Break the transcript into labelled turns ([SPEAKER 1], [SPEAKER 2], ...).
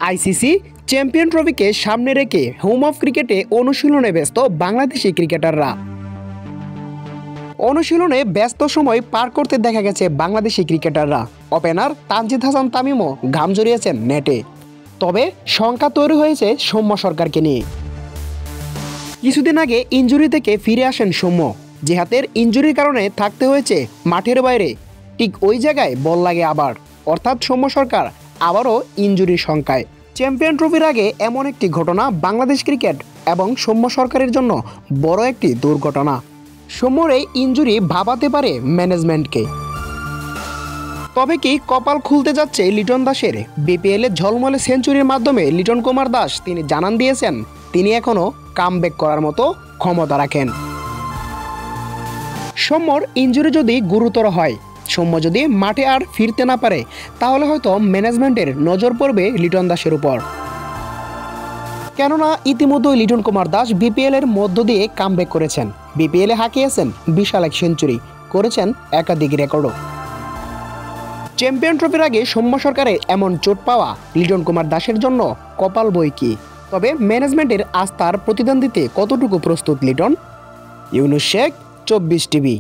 [SPEAKER 1] ICC champion ট্রফিকে সামনে রেখে home of ক্রিকেটে অনুশীলনে ব্যস্ত বাংলাদেশি ক্রিকেটাররা। অনুশীলনে ব্যস্ত সময় পার করতে দেখা গেছে বাংলাদেশি ক্রিকেটাররা। ওপেনার তানজিদ হাসান তামিমও ঘাম জড়িয়েছেন নেটে। তবে শঙ্কা তৈরি হয়েছে সৌম্য সরকারকে নিয়ে। কিছুদিন আগে ইনজুরি থেকে ফিরে আসেন সৌম্য। যে হাতের ইনজুরির কারণে থাকতে হয়েছে মাঠের বাইরে, ঠিক ওই জায়গায় বল লাগে আবার, অর্থাৎ সৌম্য সরকার আবারও ইনজুরির শঙ্কায়। চ্যাম্পিয়ন ট্রফির আগে এমন একটি ঘটনা বাংলাদেশ ক্রিকেট এবং সৌম্য সরকারের জন্য বড় একটি দুর্ঘটনা। সৌম্যর এই ইনজুরি ভাবাতে পারে ম্যানেজমেন্টকে। তবে কি কপাল খুলতে যাচ্ছে লিটন দাসের? বিপিএলে ঝলমলে সেঞ্চুরির মাধ্যমে লিটন কুমার দাস তিনি জানান দিয়েছেন তিনি এখনও কামব্যাক করার মতো ক্ষমতা রাখেন। সৌম্যর ইনজুরি যদি গুরুতর হয়, সৌম্য যদি মাঠে আর ফিরতে না পারে, তাহলে হয়তো ম্যানেজমেন্টের নজর পড়বে লিটন দাসের উপর। কেননা ইতিমধ্যে লিটন কুমার দাস বিপিএল এর মধ্য দিয়ে কামব্যাক করেছেন। বিপিএলে হাঁকিয়েছেন বিশাল এক সেঞ্চুরি, করেছেন একাধিক রেকর্ডও। চ্যাম্পিয়ন ট্রফির আগে সৌম্য সরকারের এমন চোট পাওয়া লিটন কুমার দাসের জন্য কপাল বই কি। তবে ম্যানেজমেন্টের আস্থার প্রতিদান দিতে কতটুকু প্রস্তুত লিটন? ইউনুস শেখ, 24 টিভি।